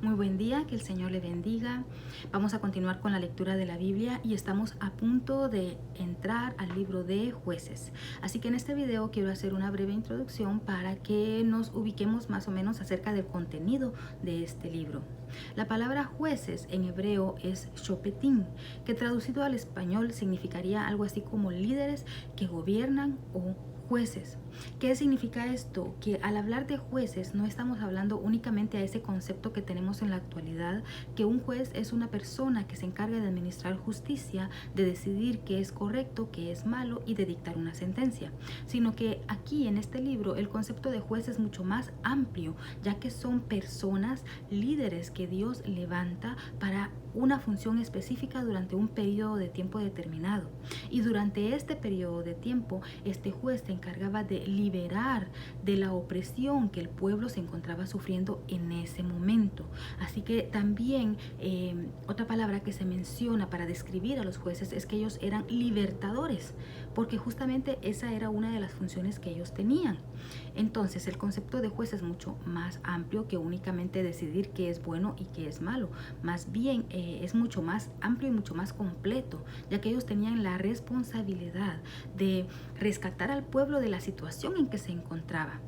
Muy buen día, que el Señor le bendiga. Vamos a continuar con la lectura de la Biblia y estamos a punto de entrar al libro de Jueces. Así que en este video quiero hacer una breve introducción para que nos ubiquemos más o menos acerca del contenido de este libro. La palabra jueces en hebreo es shopetim, que traducido al español significaría algo así como líderes que gobiernan o jueces. ¿Qué significa esto? Que al hablar de jueces no estamos hablando únicamente a ese concepto que tenemos en la actualidad, que un juez es una persona que se encarga de administrar justicia, de decidir qué es correcto, qué es malo y de dictar una sentencia, sino que aquí en este libro el concepto de juez es mucho más amplio, ya que son personas, líderes que Dios levanta para una función específica durante un periodo de tiempo determinado. Y durante este periodo de tiempo, este juez se encargaba de liberar de la opresión que el pueblo se encontraba sufriendo en ese momento. Así que también otra palabra que se menciona para describir a los jueces es que ellos eran libertadores, porque justamente esa era una de las funciones que ellos tenían. Entonces el concepto de juez es mucho más amplio que únicamente decidir qué es bueno y qué es malo. Más bien es mucho más amplio y mucho más completo, ya que ellos tenían la responsabilidad de rescatar al pueblo de la situación en que se encontraba.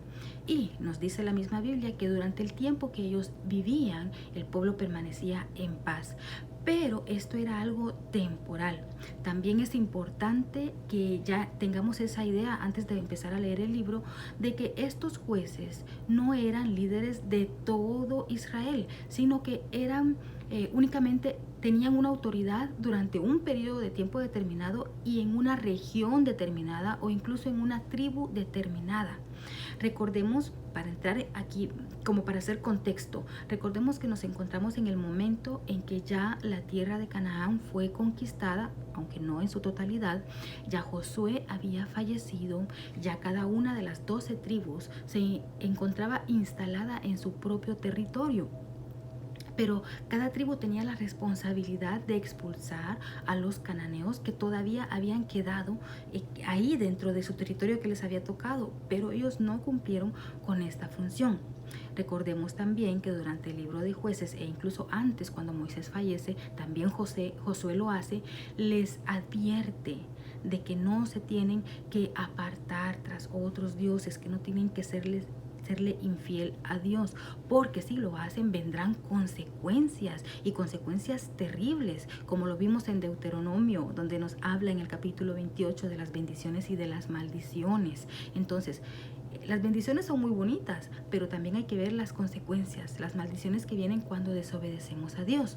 Y nos dice la misma Biblia que durante el tiempo que ellos vivían, el pueblo permanecía en paz. Pero esto era algo temporal. También es importante que ya tengamos esa idea antes de empezar a leer el libro, de que estos jueces no eran líderes de todo Israel, sino que eran únicamente tenían una autoridad durante un periodo de tiempo determinado y en una región determinada o incluso en una tribu determinada. Recordemos, para entrar aquí, como para hacer contexto, recordemos que nos encontramos en el momento en que ya la tierra de Canaán fue conquistada, aunque no en su totalidad. Ya Josué había fallecido, ya cada una de las 12 tribus se encontraba instalada en su propio territorio. Pero cada tribu tenía la responsabilidad de expulsar a los cananeos que todavía habían quedado ahí dentro de su territorio que les había tocado, pero ellos no cumplieron con esta función. Recordemos también que durante el libro de Jueces e incluso antes, cuando Moisés fallece, también Josué lo hace, les advierte de que no se tienen que apartar tras otros dioses, que no tienen que serle infiel a Dios, porque si lo hacen vendrán consecuencias y consecuencias terribles, como lo vimos en Deuteronomio, donde nos habla en el capítulo 28 de las bendiciones y de las maldiciones. Entonces, las bendiciones son muy bonitas, pero también hay que ver las consecuencias, las maldiciones que vienen cuando desobedecemos a Dios.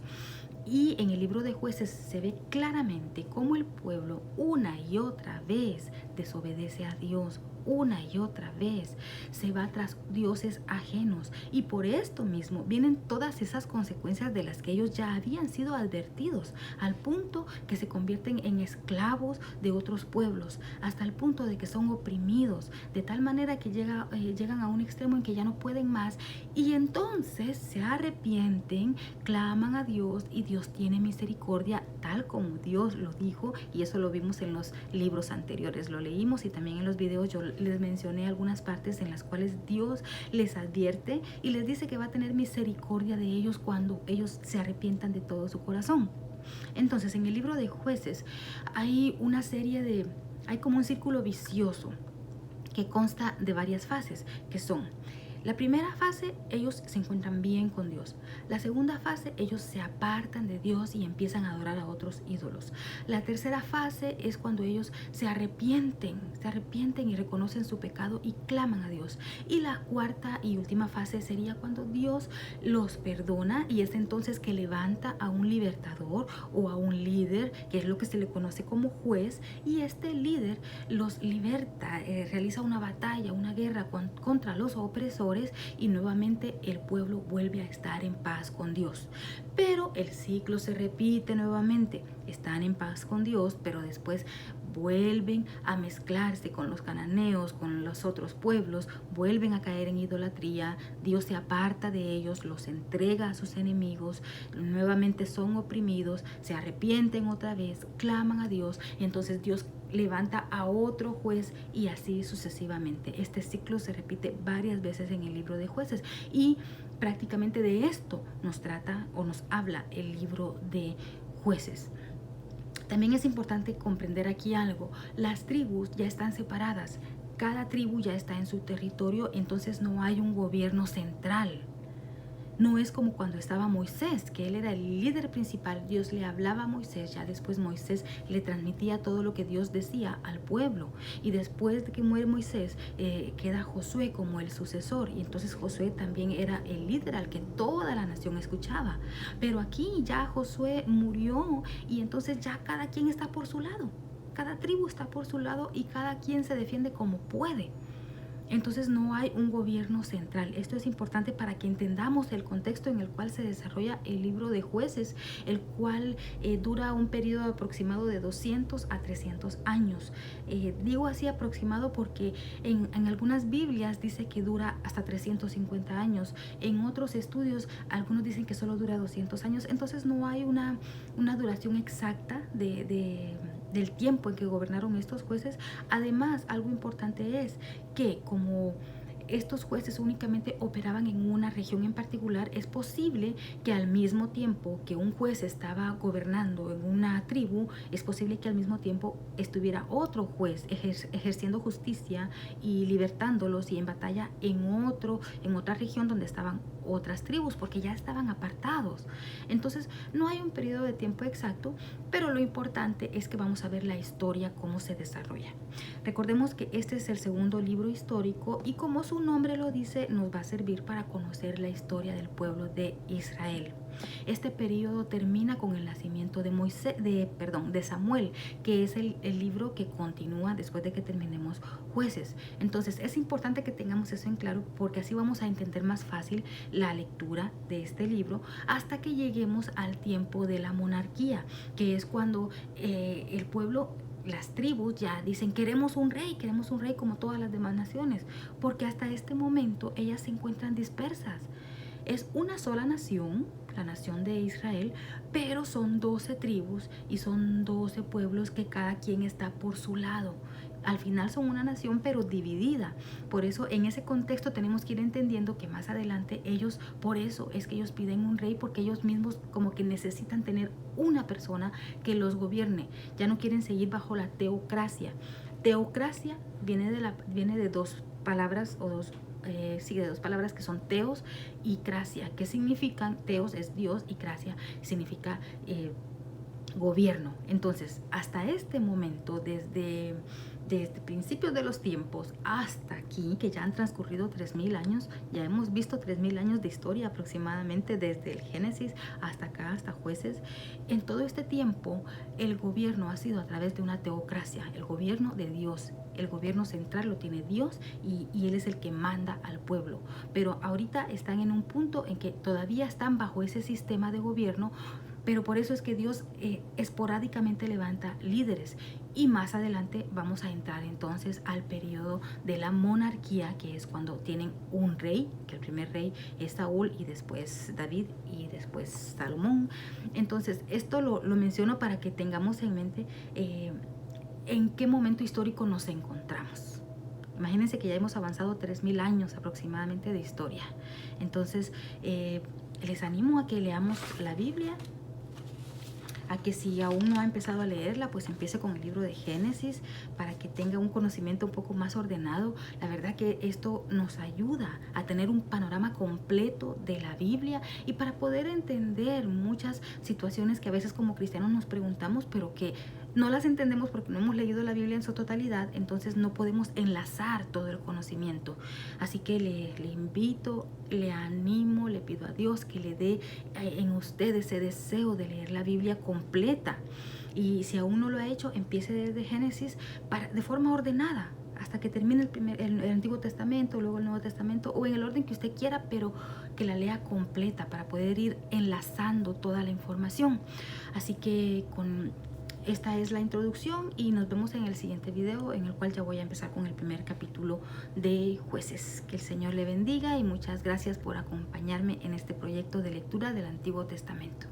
Y en el libro de Jueces se ve claramente cómo el pueblo una y otra vez desobedece a Dios, una y otra vez se va tras dioses ajenos, y por esto mismo vienen todas esas consecuencias de las que ellos ya habían sido advertidos, al punto que se convierten en esclavos de otros pueblos, hasta el punto de que son oprimidos, de tal manera que llegan a un extremo en que ya no pueden más, y entonces se arrepienten, claman a Dios y Dios tiene misericordia, tal como Dios lo dijo, y eso lo vimos en los libros anteriores, lo leímos, y también en los videos yo les mencioné algunas partes en las cuales Dios les advierte y les dice que va a tener misericordia de ellos cuando ellos se arrepientan de todo su corazón. Entonces, en el libro de Jueces hay hay como un círculo vicioso que consta de varias fases, que son: la primera fase, ellos se encuentran bien con Dios. La segunda fase, ellos se apartan de Dios y empiezan a adorar a otros ídolos. La tercera fase es cuando ellos se arrepienten y reconocen su pecado y claman a Dios. Y la cuarta y última fase sería cuando Dios los perdona, y es entonces que levanta a un libertador o a un líder, que es lo que se le conoce como juez, y este líder los liberta, realiza una batalla, una guerra contra los opresores, y nuevamente el pueblo vuelve a estar en paz con Dios. Pero el ciclo se repite nuevamente. Están en paz con Dios, pero después vuelven a mezclarse con los cananeos, con los otros pueblos, vuelven a caer en idolatría. Dios se aparta de ellos, los entrega a sus enemigos, nuevamente son oprimidos, se arrepienten otra vez, claman a Dios, y entonces Dios levanta a otro juez, y así sucesivamente. Este ciclo se repite varias veces en el libro de Jueces, y prácticamente de esto nos trata o nos habla el libro de Jueces. También es importante comprender aquí algo. Las tribus ya están separadas. Cada tribu ya está en su territorio, entonces no hay un gobierno central. No es como cuando estaba Moisés, que él era el líder principal. Dios le hablaba a Moisés, ya después Moisés le transmitía todo lo que Dios decía al pueblo. Y después de que muere Moisés, queda Josué como el sucesor. Y entonces Josué también era el líder al que toda la nación escuchaba. Pero aquí ya Josué murió y entonces ya cada quien está por su lado. Cada tribu está por su lado y cada quien se defiende como puede. Entonces no hay un gobierno central. Esto es importante para que entendamos el contexto en el cual se desarrolla el libro de Jueces, el cual dura un periodo aproximado de 200 a 300 años. Digo así aproximado porque en algunas Biblias dice que dura hasta 350 años. En otros estudios algunos dicen que solo dura 200 años. Entonces no hay una duración exacta del tiempo en que gobernaron estos jueces. Además, algo importante es que como estos jueces únicamente operaban en una región en particular, es posible que al mismo tiempo que un juez estaba gobernando en una tribu, es posible que al mismo tiempo estuviera otro juez ejerciendo justicia y libertándolos y en batalla en otra región donde estaban otras tribus, porque ya estaban apartados. Entonces no hay un periodo de tiempo exacto, pero lo importante es que vamos a ver la historia, cómo se desarrolla. Recordemos que este es el segundo libro histórico y como su nombre lo dice, nos va a servir para conocer la historia del pueblo de Israel. Este periodo termina con el nacimiento de Samuel, que es el libro que continúa después de que terminemos Jueces. Entonces es importante que tengamos eso en claro porque así vamos a entender más fácil la lectura de este libro hasta que lleguemos al tiempo de la monarquía, que es cuando el pueblo, las tribus ya dicen queremos un rey como todas las demás naciones, porque hasta este momento ellas se encuentran dispersas. Es una sola nación, la nación de Israel, pero son 12 tribus y son 12 pueblos que cada quien está por su lado. Al final son una nación pero dividida. Por eso en ese contexto tenemos que ir entendiendo que más adelante ellos, por eso es que ellos piden un rey, porque ellos mismos como que necesitan tener una persona que los gobierne. Ya no quieren seguir bajo la teocracia. Teocracia viene de dos palabras de dos palabras que son teos y cracia, que significan, teos es Dios y cracia significa gobierno. Entonces hasta este momento, desde principios de los tiempos hasta aquí, que ya han transcurrido 3000 años, ya hemos visto 3000 años de historia aproximadamente, desde el Génesis hasta acá, hasta Jueces. En todo este tiempo el gobierno ha sido a través de una teocracia, el gobierno de Dios. El gobierno central lo tiene Dios y Él es el que manda al pueblo. Pero ahorita están en un punto en que todavía están bajo ese sistema de gobierno, pero por eso es que Dios esporádicamente levanta líderes. Y más adelante vamos a entrar entonces al periodo de la monarquía, que es cuando tienen un rey, que el primer rey es Saúl y después David y después Salomón. Entonces esto lo menciono para que tengamos en mente en qué momento histórico nos encontramos. Imagínense que ya hemos avanzado 3000 años aproximadamente de historia. Entonces les animo a que leamos la Biblia, a que si aún no ha empezado a leerla, pues empiece con el libro de Génesis para que tenga un conocimiento un poco más ordenado. La verdad que esto nos ayuda a tener un panorama completo de la Biblia y para poder entender muchas situaciones que a veces como cristianos nos preguntamos, pero que no las entendemos porque no hemos leído la Biblia en su totalidad, entonces no podemos enlazar todo el conocimiento. Así que le invito, le animo, le pido a Dios que le dé en usted ese deseo de leer la Biblia completa. Y si aún no lo ha hecho, empiece desde Génesis de forma ordenada hasta que termine el Antiguo Testamento, luego el Nuevo Testamento, o en el orden que usted quiera, pero que la lea completa para poder ir enlazando toda la información. Así que esta es la introducción y nos vemos en el siguiente video, en el cual ya voy a empezar con el primer capítulo de Jueces. Que el Señor le bendiga y muchas gracias por acompañarme en este proyecto de lectura del Antiguo Testamento.